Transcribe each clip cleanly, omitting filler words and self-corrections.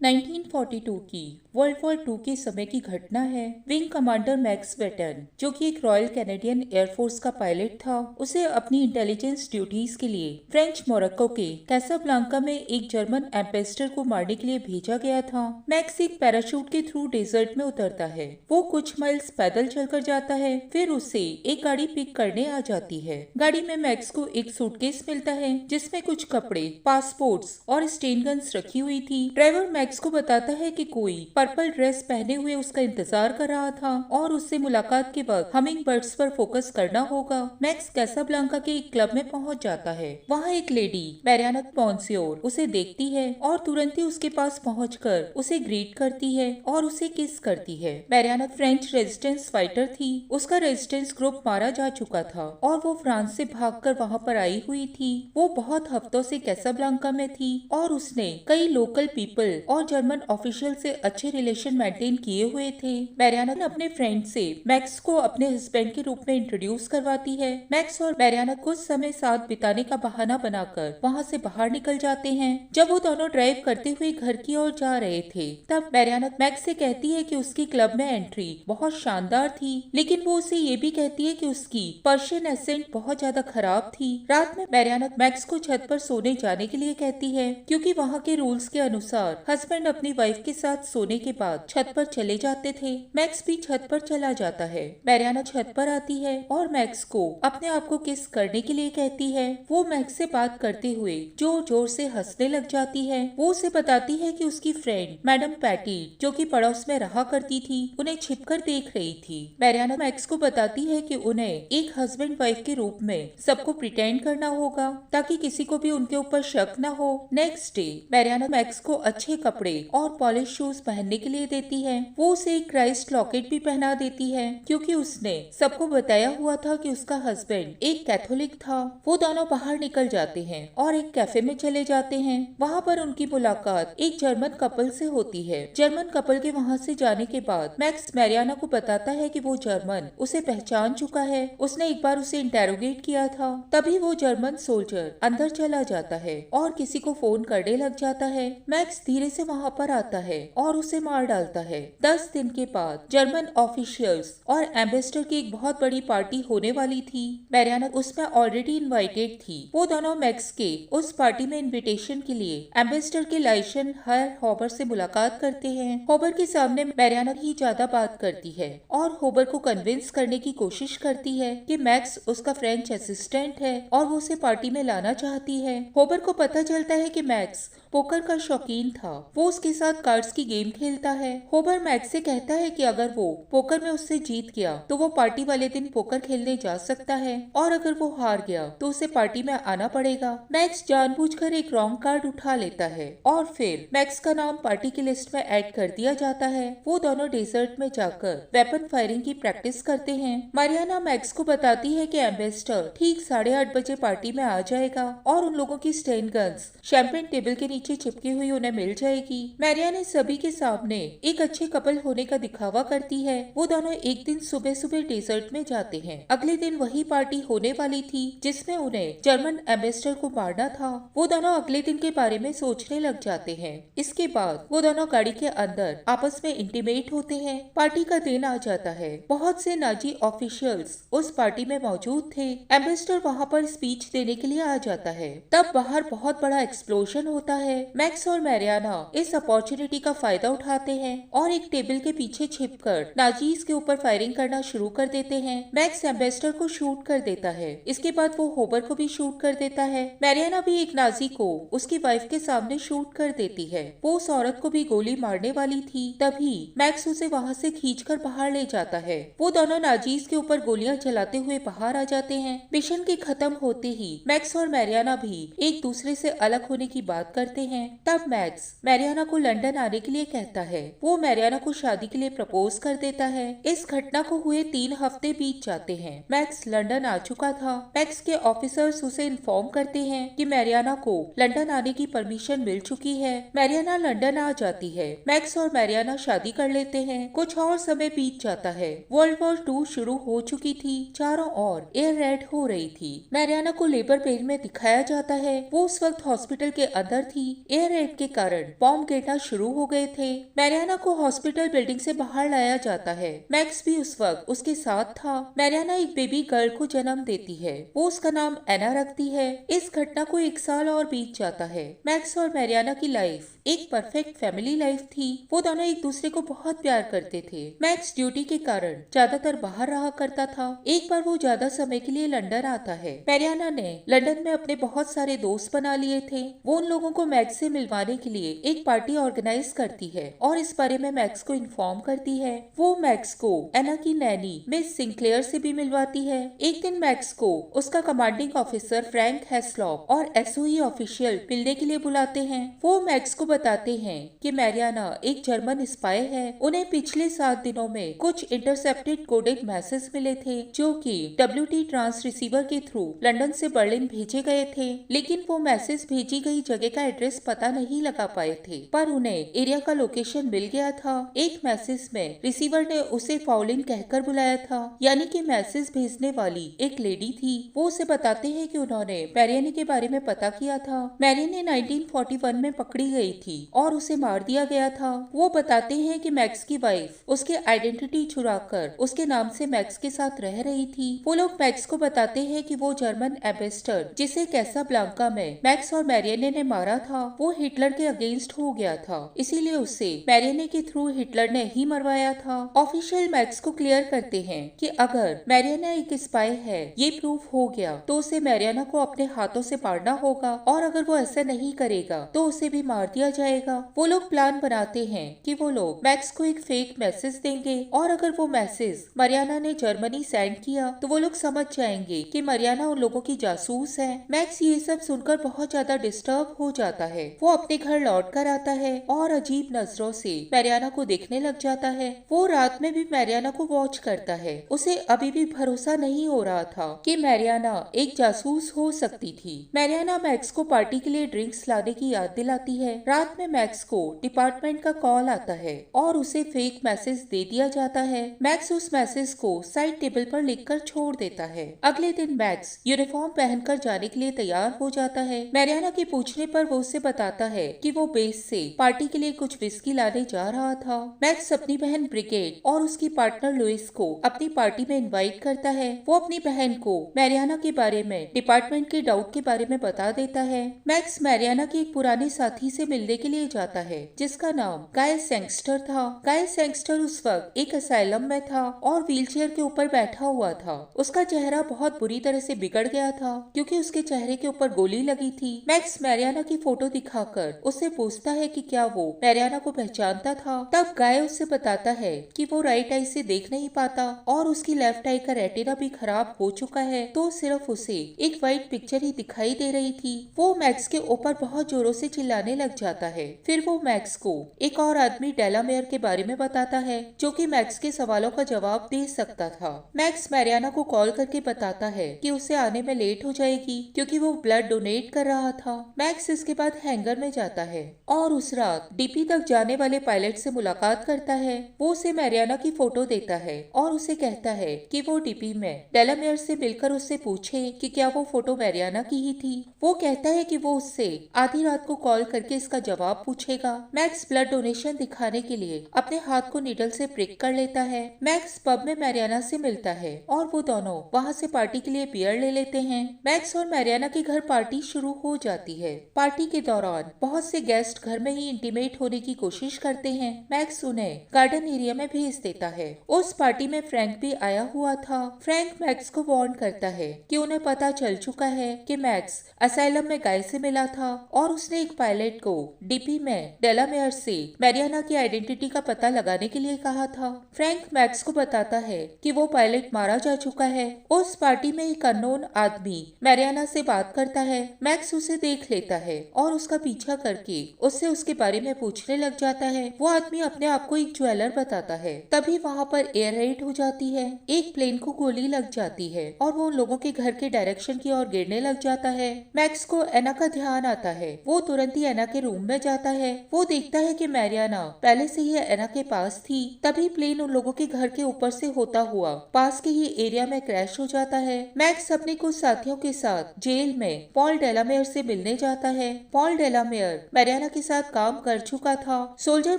1942 की world war to के समय की घटना है। विंग कमांडर मैक्स वेटन, जो कि एक रॉयल कैनेडियन एयरफोर्स का पायलट था, उसे अपनी इंटेलिजेंस ड्यूटीज के लिए फ्रेंच मोरक्को के कैसाब्लांका में एक जर्मन एम्बेसडर को मारने के लिए भेजा गया था। मैक्स एक पैराशूट के थ्रू डेजर्ट में उतरता है। वो कुछ माइल्स पैदल चलकर जाता है, फिर उसे एक गाड़ी पिक करने आ जाती है। गाड़ी में मैक्स को एक सूटकेस मिलता है जिसमें कुछ कपड़े, पासपोर्ट्स और स्टेन गन्स रखी हुई थी। ड्राइवर मैक्स को बताता है कि कोई पर्पल ड्रेस पहने हुए उसका इंतजार कर रहा था और उससे मुलाकात के वक्त हमिंग बर्ड्स पर फोकस करना होगा। मैक्स कैसाब्लांका के एक क्लब में पहुंच जाता है। वहाँ एक लेडी मैरियाना पॉन्सियोर उसे देखती है और तुरंत ही उसके पास पहुंचकर उसे ग्रीट करती है और उसे किस करती है। मैरियाना फ्रेंच रेजिस्टेंस फाइटर थी। उसका रेजिस्टेंस ग्रुप मारा जा चुका था और वो फ्रांस से भागकर वहाँ पर आई हुई थी। वो बहुत हफ्तों से कैसाब्लांका में थी और उसने कई लोकल पीपल और जर्मन ऑफिशियल से अच्छे रिलेशन मेंटेन किए हुए थे। मैरियाना अपने फ्रेंड से मैक्स को अपने हस्बैंड के रूप में इंट्रोड्यूस करवाती है। मैक्स और मैरियाना कुछ समय साथ बिताने का बहाना बनाकर वहाँ से बाहर निकल जाते हैं। जब वो दोनों ड्राइव करते हुए घर की ओर जा रहे थे, तब मैरियाना मैक्स से कहती है कि उसकी क्लब में एंट्री बहुत शानदार थी, लेकिन वो उसे ये भी कहती है कि उसकी पर्शियन एसेंट बहुत ज्यादा खराब थी। रात में मैरियाना मैक्स को छत पर सोने जाने के लिए कहती है, क्योंकि वहाँ के रूल्स के अनुसार हस्बैंड अपनी वाइफ के साथ सोने के बाद छत पर चले जाते थे। मैक्स भी छत पर चला जाता है। मैरियाना छत पर आती है और मैक्स को अपने आप को किस करने के लिए कहती है। वो मैक्स से बात करते हुए जोर जोर से हंसने लग जाती है। वो उसे बताती है कि उसकी फ्रेंड मैडम पैटी, जो कि पड़ोस में रहा करती थी, उन्हें छिपकर देख रही थी। मैरियाना मैक्स को बताती है कि उन्हें एक हस्बैंड वाइफ के रूप में सबको प्रिटेंड करना होगा ताकि किसी को भी उनके ऊपर शक न हो। नेक्स्ट डे मैरियाना मैक्स को अच्छे कपड़े और पॉलिश शूज पहनने के लिए देती है। वो उसे एक क्राइस्ट लॉकेट भी पहना देती है, क्योंकि उसने सबको बताया हुआ था कि उसका हस्बैंड एक कैथोलिक था। वो दोनों बाहर निकल जाते हैं और एक कैफे में चले जाते हैं। वहाँ पर उनकी मुलाकात एक जर्मन कपल से होती है। जर्मन कपल के वहाँ से जाने के बाद मैक्स मैरियाना को बताता है कि वो जर्मन उसे पहचान चुका है। उसने एक बार उसे इंटेरोगेट किया था। तभी वो जर्मन सोल्जर अंदर चला जाता है और किसी को फोन करने लग जाता है। मैक्स धीरे से वहाँ पर आता है और उसे मार डालता है। 10 दिन के बाद जर्मन ऑफिशियल्स और एम्बेसडर की एक बहुत बड़ी पार्टी होने वाली थी। मैरियाना उसमें ऑलरेडी इनवाइटेड थी। वो दोनों मैक्स के उस पार्टी में इनविटेशन के लिए एम्बेसडर के लाइशन हर होबर से मुलाकात करते हैं। होबर के सामने मैरियाना ही ज्यादा बात करती है और होबर को कन्विंस करने की कोशिश करती है कि मैक्स उसका फ्रेंच असिस्टेंट है और वो उसे पार्टी में लाना चाहती है। होबर को पता चलता है कि मैक्स पोकर का शौकीन था। वो उसके साथ कार्ड्स की गेम खेलता है। होबर मैक्स से कहता है कि अगर वो पोकर में उससे जीत गया तो वो पार्टी वाले दिन पोकर खेलने जा सकता है, और अगर वो हार गया तो उसे पार्टी में आना पड़ेगा। मैक्स जानबूझकर एक रॉन्ग कार्ड उठा लेता है और फिर मैक्स का नाम पार्टी की लिस्ट में ऐड कर दिया जाता है। वो दोनों डेजर्ट में जाकर वेपन फायरिंग की प्रैक्टिस करते हैं। मारियाना मैक्स को बताती है कि एम्बेसडर ठीक 8:30 बजे पार्टी में आ जाएगा और उन लोगों की स्टेन गन्स शैंपेन टेबल के नीचे चिपकी हुई उन्हें मिल जाएगी। मैरियाना सभी के सामने एक अच्छे कपल होने का दिखावा करती है। वो दोनों एक दिन सुबह सुबह डेजर्ट में जाते हैं। अगले दिन वही पार्टी होने वाली थी जिसमें उन्हें जर्मन एम्बेसडर को मारना था। वो दोनों अगले दिन के बारे में सोचने लग जाते हैं। इसके बाद वो दोनों गाड़ी के अंदर आपस में इंटीमेट होते हैं। पार्टी का दिन आ जाता है। बहुत से नाजी ऑफिशियल्स उस पार्टी में मौजूद थे। एम्बेसडर वहाँ पर स्पीच देने के लिए आ जाता है। तब बाहर बहुत बड़ा एक्सप्लोजन होता है। मैक्स और मैरियाना इस अपॉर्चुनिटी का फायदा उठाते हैं और एक टेबल के पीछे छिपकर नाजीज के ऊपर फायरिंग करना शुरू कर देते हैं। मैक्स एम्बेसडर को शूट कर देता है। इसके बाद वो होबर को भी शूट कर देता है। मैरियाना भी एक नाजी को उसकी वाइफ के सामने शूट कर देती है। वो उस औरत को भी गोली मारने वाली थी। तभी मैक्स उसे वहाँ से खींचकर बाहर ले जाता है। वो दोनों नाजीज के ऊपर गोलियां चलाते हुए बाहर आ जाते हैं। मिशन के खत्म होते ही मैक्स और मैरियाना भी एक दूसरे से अलग होने की बात करते हैं। तब मैक्स मैरियाना को लंदन आने के लिए कहता है। वो मैरियाना को शादी के लिए प्रपोज कर देता है। इस घटना को हुए 3 हफ्ते बीत जाते हैं। मैक्स लंदन आ चुका था। मैक्स के ऑफिसर्स उसे इन्फॉर्म करते हैं कि मैरियाना को लंदन आने की परमिशन मिल चुकी है। मैरियाना लंदन आ जाती है। मैक्स और मैरियाना शादी कर लेते हैं। कुछ और समय बीत जाता है। वर्ल्ड वॉर 2 शुरू हो चुकी थी। चारों ओर एयर रेड हो रही थी। मैरियाना को लेबर पेन में दिखाया जाता है। वो उस वक्त हॉस्पिटल के अंदर थी। एयर रेड के कारण बॉम्ब गिरना शुरू हो गए थे। मैरियाना को हॉस्पिटल बिल्डिंग से बाहर लाया जाता है। मैक्स भी उस वक्त उसके साथ था। मैरियाना एक बेबी गर्ल को जन्म देती है। वो उसका नाम एना रखती है। इस घटना को 1 साल और बीत जाता है। मैक्स और मैरियाना की लाइफ एक परफेक्ट फैमिली लाइफ थी। वो दोनों एक दूसरे को बहुत प्यार करते थे। मैक्स ड्यूटी के कारण ज्यादातर बाहर रहा करता था। एक बार वो ज्यादा समय के लिए लंदन आता है। मैरियाना ने लंदन में अपने बहुत सारे दोस्त बना लिए थे। वो उन लोगों को मैक्स से मिलवाने के लिए एक पार्टी ऑर्गेनाइज करती है और इस बारे में मैक्स को इन्फॉर्म करती है। वो मैक्स को एना की नैनी मिस सिंक्लेयर से भी मिलवाती है। एक दिन मैक्स को उसका कमांडिंग ऑफिसर फ्रैंक हेस्लॉप और एसओई ऑफिशियल मिलने के लिए बुलाते हैं। वो मैक्स को बताते हैं कि मैरियाना एक जर्मन स्पाई है। उन्हें पिछले 7 दिनों में कुछ इंटरसेप्टेड कोडेड मैसेज मिले थे जो कि WT ट्रांस रिसीवर के थ्रू लंदन से बर्लिन भेजे गए थे, लेकिन वो मैसेज भेजी गई जगह का एड्रेस पता नहीं लगा पाए थे, पर उन्हें एरिया का लोकेशन मिल गया था। एक मैसेज में रिसीवर ने उसे फाउलिन कहकर बुलाया था, यानी कि मैसेज भेजने वाली एक लेडी थी। वो उसे बताते हैं कि उन्होंने मैरियाना के बारे में पता किया था। मैरियाना 1941 में पकड़ी गई थी और उसे मार दिया गया था। वो बताते हैं कि मैक्स की वाइफ उसके आइडेंटिटी चुराकर उसके नाम से मैक्स के साथ रह रही थी। वो लोग मैक्स को बताते हैं कि वो जर्मन एम्बेसडर जिसे कैसाब्लांका में मैक्स और मैरियाना ने मारा था, वो हिटलर के अगेंस्ट हो गया था, इसीलिए उसे मैरियाना के थ्रू हिटलर ने ही मरवाया था। ऑफिशियल मैक्स को क्लियर करते हैं कि अगर मैरियाना एक स्पाई है, ये प्रूफ हो गया, तो उसे मैरियाना को अपने हाथों से मारना होगा और अगर वो ऐसा नहीं करेगा तो उसे भी मार दिया जाएगा। वो लोग प्लान बनाते हैं कि वो लोग मैक्स को एक फेक मैसेज देंगे और अगर वो मैसेज मैरियाना ने जर्मनी सेंड किया तो वो लोग समझ जाएंगे कि मैरियाना उन लोगों की जासूस है। मैक्स ये सब सुनकर बहुत ज्यादा डिस्टर्ब हो जाता है। वो अपने घर लौट कर आता है और अजीब नजरों से मैरियाना को देखने लग जाता है। वो रात में भी मैरियाना को वॉच करता है। उसे अभी भी भरोसा नहीं हो रहा था कि मैरियाना एक जासूस हो सकती थी। मैरियाना मैक्स को पार्टी के लिए ड्रिंक्स लाने की याद दिलाती है। रात में मैक्स को डिपार्टमेंट का कॉल आता है और उसे फेक मैसेज दे दिया जाता है। मैक्स उस मैसेज को साइड टेबल पर लिखकर छोड़ देता है। अगले दिन मैक्स यूनिफॉर्म पहनकर जाने के लिए तैयार हो जाता है। मैरियाना के पूछने पर वो उसे बताता है कि वो बेस से पार्टी के लिए कुछ विस्की लाने जा रहा था। मैक्स अपनी बहन ब्रिगेड और उसकी पार्टनर लुइस को अपनी पार्टी में इनवाइट करता है। वो अपनी बहन को मैरियाना के बारे में, डिपार्टमेंट के डाउट के बारे में बता देता है। मैक्स मैरियाना के एक पुराने साथी से मिलने के लिए जाता है जिसका नाम गाय सेंगस्टर था। गाय सेंगस्टर उस वक्त एक असाइलम में था और व्हीलचेयर के ऊपर बैठा हुआ था। उसका चेहरा बहुत बुरी तरह से बिगड़ गया था क्योंकि उसके चेहरे के ऊपर गोली लगी थी। मैक्स मैरियाना की फोटो दिखाकर उससे पूछता है कि क्या वो मैरियाना को पहचानता था। तब गाय उससे बताता है कि वो राइट आई से देख नहीं पाता और उसकी लेफ्ट आई का रेटिना भी खराब हो चुका है, तो सिर्फ उसे एक व्हाइट पिक्चर ही दिखाई दे रही थी। वो मैक्स के ऊपर बहुत जोरों से चिल्लाने लग जाता है। फिर वो मैक्स को एक और आदमी डेलामेयर के बारे में बताता है जो कि मैक्स के सवालों का जवाब दे सकता था। मैक्स मैरियाना को कॉल करके बताता है कि उसे आने में लेट हो जाएगी क्योंकि वो ब्लड डोनेट कर रहा था। मैक्स इसके बाद हैंगर में जाता है और उस रात डीपी तक जाने वाले पायलट से मुलाकात करता है। वो उसे मैरियाना की फोटो देता है और उसे कहता है कि वो डीपी में डेलामेयर से मिलकर उससे पूछे कि क्या वो फोटो मैरियाना की ही थी। वो कहता है कि वो उससे आधी रात को कॉल करके इसका जवाब पूछेगा। मैक्स ब्लड डोनेशन दिखाने के लिए अपने हाथ को नीडल से प्रिक कर लेता है। मैक्स पब में मैरियाना से मिलता है और वो दोनों वहाँ से पार्टी के लिए बियर ले लेते हैं। मैक्स और मैरियाना के घर पार्टी शुरू हो जाती है। पार्टी के दौरान बहुत से गेस्ट घर में ही इंटीमेट होने की कोशिश करते हैं। मैक्स उन्हें गार्डन एरिया में भेज देता है। उस पार्टी में फ्रैंक भी आया हुआ था। फ्रैंक मैक्स को वार्न करता है कि उन्हें पता चल चुका है कि मैक्स असाइलम में गाय से मिला था और उसने एक पायलट को डीपी में डेलामेयर से मैरियाना की आइडेंटिटी का पता लगाने के लिए कहा था। फ्रैंक मैक्स को बताता है कि वो पायलट मारा जा चुका है। उस पार्टी में एक अननोन आदमी मैरियाना से बात करता है। मैक्स उसे देख लेता है और उसका पीछा करके उससे उसके बारे में पूछने लग जाता है। वो आदमी अपने आप को एक ज्वेलर बताता है। तभी वहाँ पर एयर रेड हो जाती है। एक प्लेन को गोली लग जाती है और वो उन लोगों के घर के डायरेक्शन की ओर गिरने लग जाता है। मैक्स को एना का ध्यान आता है। वो तुरंत ही एना के रूम में जाता है। वो देखता है कि मैरियाना पहले से ही एना के पास थी। तभी प्लेन उन लोगों के घर के ऊपर से होता हुआ पास के ही एरिया में क्रैश हो जाता है। मैक्स अपने कुछ साथियों के साथ जेल में पॉल डेलामेयर से मिलने जाता है। पॉल डेलामेयर मैरियाना के साथ काम कर चुका था। सोल्जर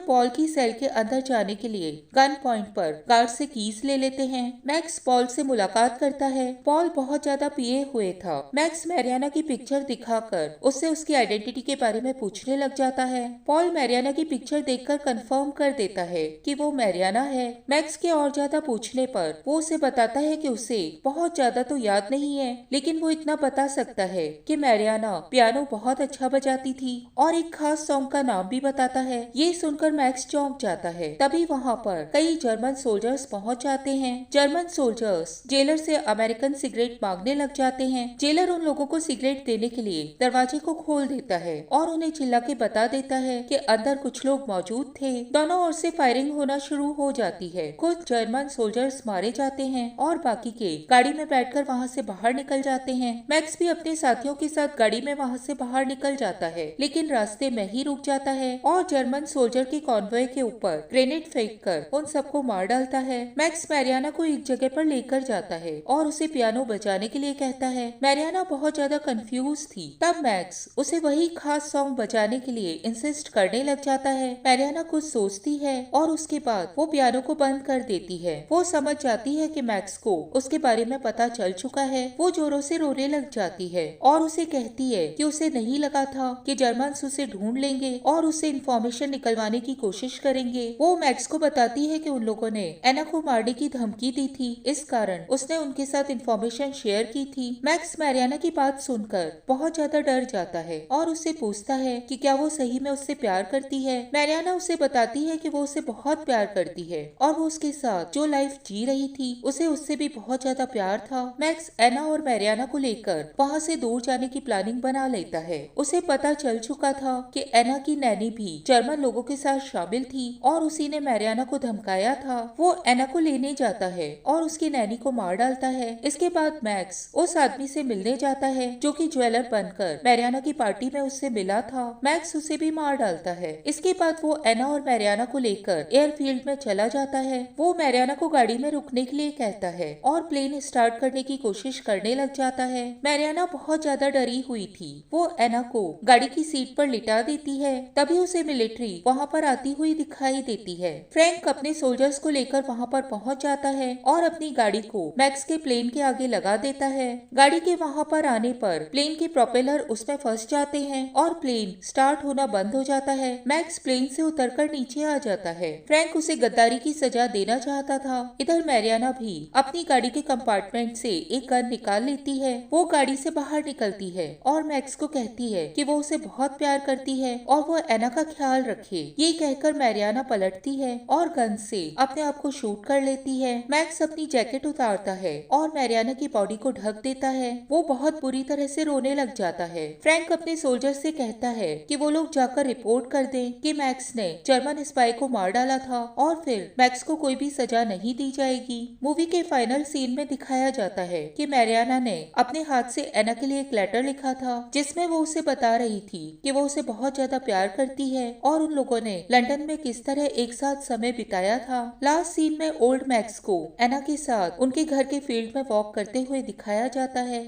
पॉल की सेल के अंदर जाने के लिए गन पॉइंट पर गार्ड से कीज ले लेते हैं। मैक्स पॉल से मुलाकात करता है। पॉल बहुत ज्यादा पिए हुए था। मैक्स मैरियाना की पिक्चर दिखाकर उससे उसकी आइडेंटिटी के बारे में पूछने लग जाता है। पॉल मैरियाना की पिक्चर देखकर कंफर्म कर देता है कि वो मैरियाना है। मैक्स के और ज्यादा पूछने पर वो उसे बताता है कि उसे बहुत ज्यादा तो याद नहीं है, लेकिन वो इतना बता सकता है कि मैरियाना पियानो बहुत अच्छा बजाती थी और एक खास सॉन्ग का नाम भी बताता है। ये सुनकर मैक्स चौंक जाता है। तभी वहाँ पर कई जर्मन सोल्जर्स पहुँच जाते हैं। जर्मन सोल्जर्स जेलर से अमेरिकन सिगरेट मांगने लग जाते हैं। जेलर उन लोगों को सिगरेट देने के लिए दरवाजे को खोल देता है और उन्हें चिल्ला के बता देता है कि अंदर कुछ लोग मौजूद थे। दोनों ओर से फायरिंग होना शुरू हो जाती है। कुछ जर्मन सोल्जर्स मारे जाते हैं और बाकी के गाड़ी में बैठकर वहाँ से बाहर निकल जाते हैं। मैक्स भी अपने साथियों के साथ गाड़ी में वहाँ से बाहर निकल जाता है, लेकिन रास्ते में ही रुक जाता है और जर्मन सोल्जर के कॉन्वॉय के ऊपर ग्रेनेड फेंक कर उन सबको मार डालता है। मैक्स मैरियाना को एक जगह पर लेकर जाता है और उसे पियानो बजाने के लिए कहता है। मैरियाना बहुत ज्यादा कंफ्यूज थी। तब मैक्स उसे वही खास सॉन्ग बजाने के लिए इंसिस्ट करने लग जाता है। मैरियाना कुछ सोचती है और उसके बाद वो पियानो को बंद कर देती है। वो समझ जाती है कि मैक्स को उसके बारे में पता चल चुका है। वो जोरों से रोने लग जाती है और उसे कहती है कि उसे नहीं लगा था कि जर्मन्स उसे ढूंढ लेंगे और उसे इंफॉर्मेशन निकलवाने की कोशिश करेंगे। वो मैक्स को बताती है कि उन लोगों ने एना को मारने की धमकी दी थी, इस कारण उसने उनके साथ इंफॉर्मेशन शेयर की थी। मैक्स मैरियाना की बात सुनकर बहुत ज्यादा डर जाता है और उससे पूछता है कि क्या वो सही में उससे प्यार करती है। मैरियाना उसे बताती है कि वो उसे बहुत प्यार करती है और वो उसके साथ जो लाइफ जी रही थी उसे उससे भी बहुत ज्यादा प्यार था। मैक्स एना और मैरियाना को लेकर वहाँ से दूर जाने की प्लानिंग बना लेता है। उसे पता चल चुका था कि एना की नैनी भी जर्मन लोगों के साथ शामिल थी और उसी ने मैरियाना को धमकाया था। वो एना को लेने जाता है और उसकी नैनी को मार डालता है। इसके बाद मैक्स उस आदमी से मिलने जाता है जो कि ज्वेलर बनकर मैरियाना की पार्टी में उससे मिला था। मैक्स उसे भी मार डालता है। इसके बाद वो एना और मैरियाना को लेकर एयरफील्ड में चला जाता है। वो मैरियाना को गाड़ी में रुकने के लिए कहता है और प्लेन स्टार्ट करने की कोशिश करने लग जाता है। मैरियाना बहुत ज्यादा डरी हुई थी। वो एना को गाड़ी की सीट पर लिटा देती है। तभी उसे मिलिट्री वहाँ पर आती हुई दिखाई देती है। फ्रैंक अपने सोल्जर्स को लेकर वहाँ पर पहुँच जाता है और अपनी गाड़ी को मैक्स के प्लेन के आगे लगा देता है। गाड़ी के वहाँ पर आने पर प्लेन के प्रोपेलर उसमें फंस जाते हैं और प्लेन स्टार्ट होना बंद हो जाता है। मैक्स प्लेन से उतरकर नीचे आ जाता है। फ्रैंक उसे गद्दारी की सजा देना चाहता था। इधर मैरियाना भी अपनी गाड़ी के कंपार्टमेंट से एक गन निकाल लेती है। वो गाड़ी से बाहर निकलती है और मैक्स को कहती है कि वो उसे बहुत प्यार करती है और वो एना का ख्याल रखे। ये कहकर मैरियाना पलटती है और गन से अपने आप को शूट कर लेती है। मैक्स अपनी जैकेट उतारता है और मैरियाना की बॉडी को ढक देता है। वो बहुत बुरी तरह से रोने लग जाता है। फ्रैंक अपने सोल्जर से कहता है कि वो लोग जाकर रिपोर्ट कर दें कि मैक्स ने जर्मन स्पाई को मार डाला था और फिर मैक्स को कोई भी सजा नहीं दी जाएगी। मूवी के फाइनल सीन में दिखाया जाता है कि मैरियाना ने अपने हाथ से एना के लिए एक लेटर लिखा था जिसमें वो उसे बता रही थी कि वो उसे बहुत ज्यादा प्यार करती है और उन लोगों ने लंदन में किस तरह एक साथ समय बिताया था। लास्ट सीन में ओल्ड मैक्स को एना के साथ उनके घर के फील्ड में वॉक करते हुए दिखाया जाता है।